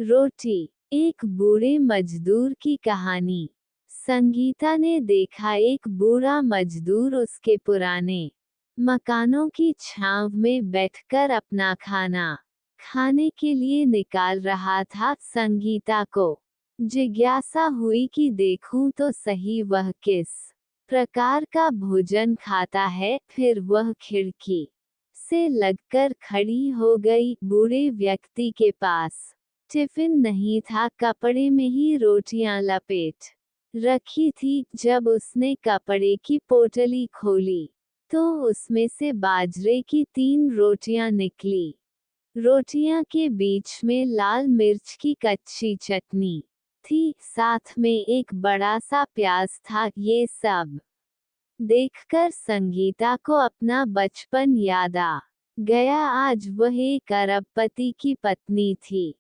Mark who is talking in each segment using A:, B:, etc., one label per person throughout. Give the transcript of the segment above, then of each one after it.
A: रोटी। एक बूढ़े मजदूर की कहानी। संगीता ने देखा एक बूढ़ा मजदूर उसके पुराने मकानों की छांव में बैठकर अपना खाना खाने के लिए निकाल रहा था। संगीता को जिज्ञासा हुई कि देखूं तो सही वह किस प्रकार का भोजन खाता है। फिर वह खिड़की से लगकर खड़ी हो गई। बूढ़े व्यक्ति के पास टिफिन नहीं था, कपड़े में ही रोटियां लपेट रखी थी। जब उसने कपड़े की पोटली खोली तो उसमें से बाजरे की 3 रोटियां निकली। रोटियां के बीच में लाल मिर्च की कच्ची चटनी थी, साथ में एक बड़ा सा प्याज था। ये सब देखकर संगीता को अपना बचपन याद आ गया। आज वह एक अरबपति की पत्नी थी,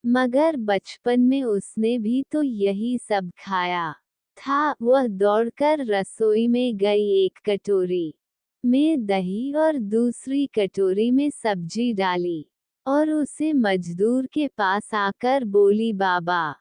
A: मगर बचपन में उसने भी तो यही सब खाया था। वह दौड़कर रसोई में गई, एक कटोरी में दही और दूसरी कटोरी में सब्जी डाली और उसे मजदूर के पास आकर बोली, बाबा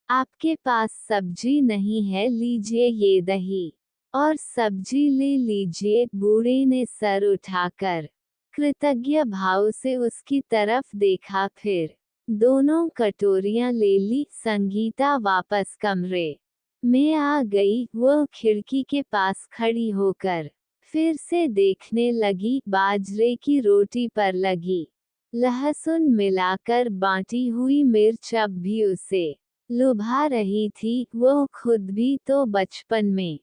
A: आपके पास सब्जी नहीं है, लीजिए ये दही और सब्जी ले लीजिए। बूढ़े ने सर उठाकर कृतज्ञ भाव से उसकी तरफ देखा, फिर दोनों कटोरियां ले ली। संगीता वापस कमरे में आ गई। वह खिड़की के पास खड़ी होकर फिर से देखने लगी। बाजरे की रोटी पर लगी लहसुन मिलाकर बांटी हुई मिर्च अब भी उसे लुभा रही थी। वह खुद भी तो बचपन में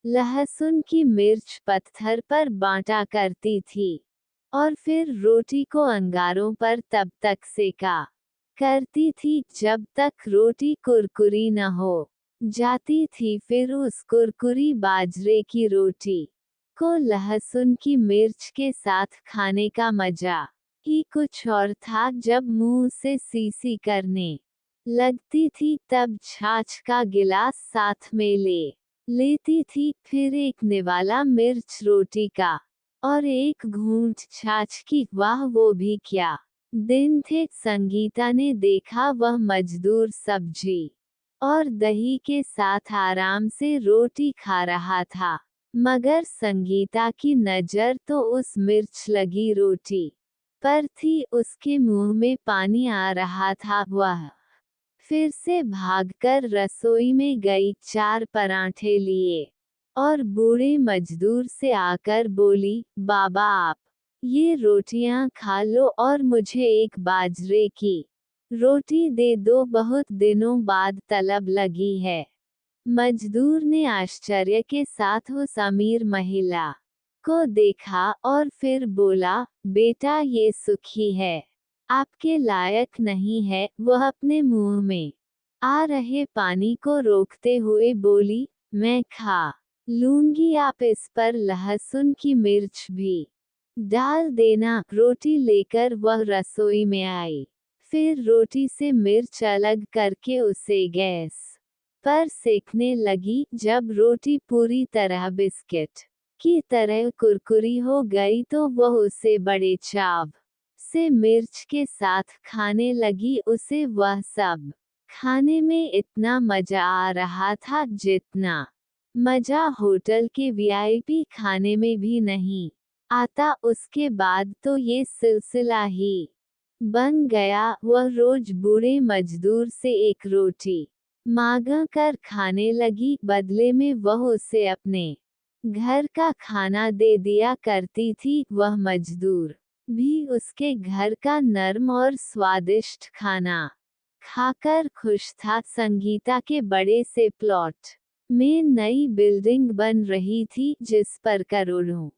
A: लहसुन की मिर्च पत्थर पर बांटा करती थी और फिर रोटी को अंगारों पर तब तक सेका करती थी जब तक रोटी कुरकुरी न हो जाती थी। फिर उस कुरकुरी बाजरे की रोटी को लहसुन की मिर्च के साथ खाने का मजा ही कुछ और था। जब मुंह से सीसी करने लगती थी तब छाछ का गिलास साथ में ले लेती थी, फिर एक निवाला मिर्च रोटी का और एक घूंट छाछ की। वाह, वो भी क्या दिन थे। संगीता ने देखा वह मजदूर सब्जी और दही के साथ आराम से रोटी खा रहा था, मगर संगीता की नज़र तो उस मिर्च लगी रोटी पर थी। उसके मुंह में पानी आ रहा था। वह फिर से भागकर रसोई में गई, 4 पराठे लिए और बूढ़े मजदूर से आकर बोली, बाबा आप ये रोटियां खा लो और मुझे एक बाजरे की रोटी दे दो, बहुत दिनों बाद तलब लगी है। मजदूर ने आश्चर्य के साथ उस अमीर महिला को देखा और फिर बोला, बेटा ये सुखी है, आपके लायक नहीं है। वह अपने मुंह में आ रहे पानी को रोकते हुए बोली, मैं खा लूंगी, आप इस पर लहसुन की मिर्च भी डाल देना। रोटी लेकर वह रसोई में आई, फिर रोटी से मिर्च अलग करके उसे गैस पर सेकने लगी। जब रोटी पूरी तरह बिस्किट की तरह कुरकुरी हो गई तो वह उसे बड़े चाव से मिर्च के साथ खाने लगी। उसे वह सब खाने में इतना मजा आ रहा था जितना मजा होटल के वीआईपी खाने में भी नहीं आता। उसके बाद तो ये सिलसिला ही बन गया। वह रोज बूढ़े मजदूर से एक रोटी मांगा कर खाने लगी, बदले में वह उसे अपने घर का खाना दे दिया करती थी। वह मजदूर भी उसके घर का नरम और स्वादिष्ट खाना खाकर खुश था। संगीता के बड़े से प्लॉट में नई बिल्डिंग बन रही थी जिस पर करोड़ों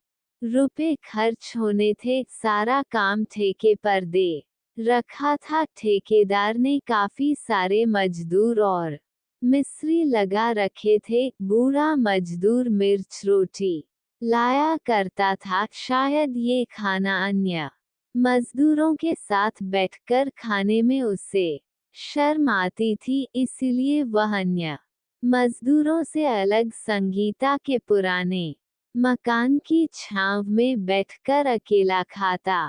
A: रुपए खर्च होने थे। सारा काम ठेके पर दे रखा था। ठेकेदार ने काफी सारे मजदूर और मिस्त्री लगा रखे थे। बूढ़ा मजदूर मिर्च रोटी लाया करता था। शायद ये खाना अन्य मजदूरों के साथ बैठकर खाने में उसे शर्म आती थी, इसलिए वह अन्य मजदूरों से अलग संगीता के पुराने मकान की छांव में बैठकर अकेला खाता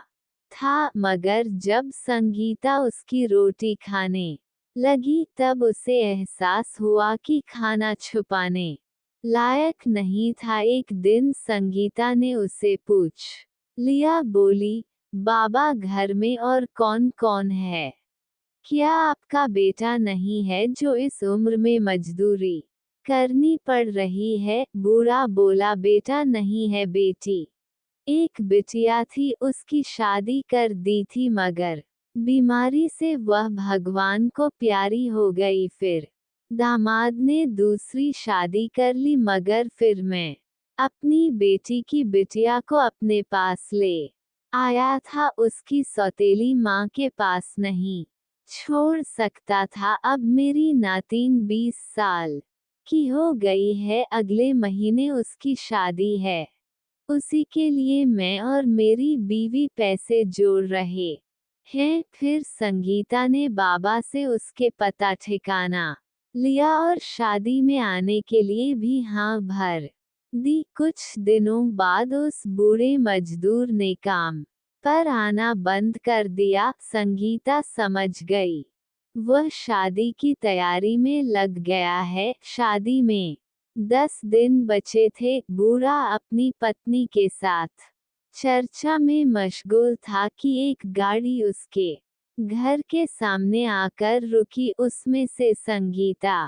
A: था। मगर जब संगीता उसकी रोटी खाने लगी, तब उसे एहसास हुआ कि खाना छुपाने लायक नहीं था। एक दिन संगीता ने उसे पूछ लिया, बोली, बाबा घर में और कौन कौन है? क्या आपका बेटा नहीं है जो इस उम्र में मजदूरी करनी पड़ रही है? बूढ़ा बोला, बेटा नहीं है, बेटी। एक बिटिया थी, उसकी शादी कर दी थी, मगर बीमारी से वह भगवान को प्यारी हो गई। फिर दामाद ने दूसरी शादी कर ली, मगर फिर मैं अपनी बेटी की बिटिया को अपने पास ले आया था, उसकी सौतेली माँ के पास नहीं छोड़ सकता था। अब मेरी नातिन 20 साल की हो गई है, अगले महीने उसकी शादी है। उसी के लिए मैं और मेरी बीवी पैसे जोड़ रहे हैं। फिर संगीता ने बाबा से उसके पता ठिकाना लिया और शादी में आने के लिए भी हाँ भर दी। कुछ दिनों बाद उस बूढ़े मजदूर ने काम पर आना बंद कर दिया। संगीता समझ गई वह शादी की तैयारी में लग गया है। शादी में 10 दिन बचे थे। बूढ़ा अपनी पत्नी के साथ चर्चा में मशगूल था कि एक गाड़ी उसके घर के सामने आकर रुकी। उसमें से संगीता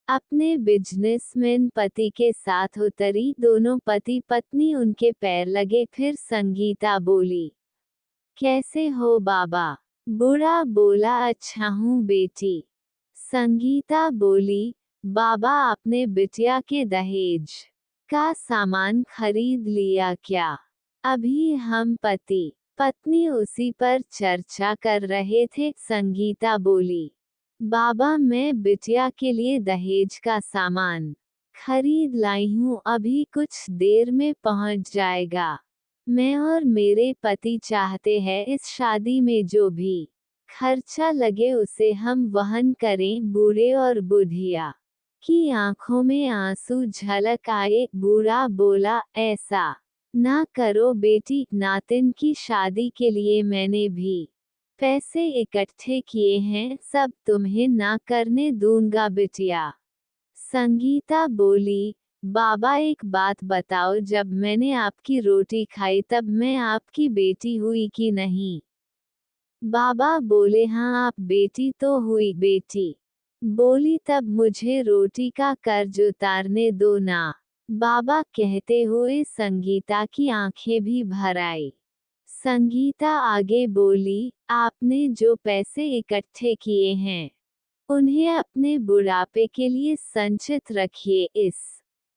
A: अपने बिजनेसमैन पति के साथ उतरी। दोनों पति पत्नी उनके पैर लगे। फिर संगीता बोली, कैसे हो बाबा? बूढ़ा बोला, अच्छा हूँ बेटी। संगीता बोली, बाबा आपने बिटिया के दहेज का सामान खरीद लिया क्या? अभी हम पति पत्नी उसी पर चर्चा कर रहे थे। संगीता बोली, बाबा मैं बिटिया के लिए दहेज का सामान खरीद लाई हूँ, अभी कुछ देर में पहुँच जाएगा। मैं और मेरे पति चाहते हैं इस शादी में जो भी खर्चा लगे उसे हम वहन करें। बूढ़े और बुढ़िया की आंखों में आंसू झलक आए। बूढ़ा बोला, ऐसा ना करो बेटी, नातिन की शादी के लिए मैंने भी पैसे इकट्ठे किए हैं, सब तुम्हें ना करने दूंगा बिटिया। संगीता बोली, बाबा एक बात बताओ, जब मैंने आपकी रोटी खाई तब मैं आपकी बेटी हुई कि नहीं? बाबा बोले, हाँ आप बेटी तो हुई। बेटी बोली, तब मुझे रोटी का कर्ज उतारने दो ना। बाबा कहते हुए संगीता की आंखें भी भर आई। संगीता आगे बोली, आपने जो पैसे इकट्ठे किए हैं उन्हें अपने बुढ़ापे के लिए संचित रखिए। इस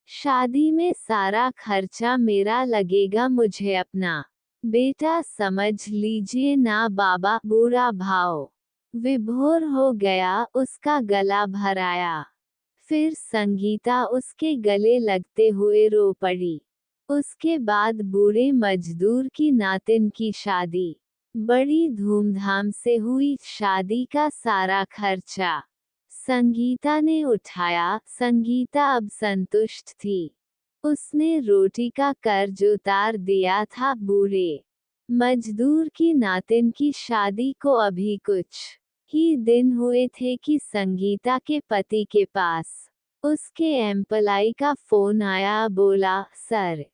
A: शादी में सारा खर्चा मेरा लगेगा, मुझे अपना बेटा समझ लीजिए ना बाबा। बूढ़ा भाव विभोर हो गया, उसका गला भर आया। फिर संगीता उसके गले लगते हुए रो पड़ी। उसके बाद बूढ़े मजदूर की नातिन की शादी बड़ी धूमधाम से हुई। शादी का सारा खर्चा संगीता ने उठाया। संगीता अब संतुष्ट थी, उसने रोटी का कर्ज उतार दिया था। बूढ़े मजदूर की नातिन की शादी को अभी कुछ ही दिन हुए थे कि संगीता के पति के पास उसके एम्प्लॉय का फोन आया। बोला, सर,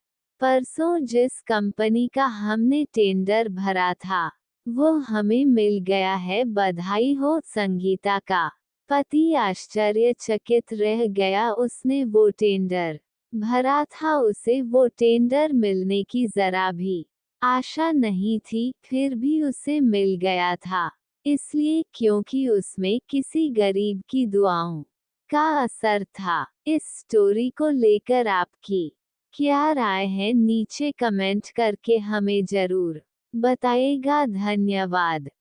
A: परसों जिस कंपनी का हमने टेंडर भरा था वो हमें मिल गया है, बधाई हो। संगीता का पति आश्चर्यचकित रह गया। उसने वो टेंडर भरा था, उसे वो टेंडर मिलने की जरा भी आशा नहीं थी, फिर भी उसे मिल गया था। इसलिए क्योंकि उसमें किसी गरीब की दुआओं का असर था। इस स्टोरी को लेकर आपकी क्या राय है, नीचे कमेंट करके हमें जरूर बताइएगा। धन्यवाद।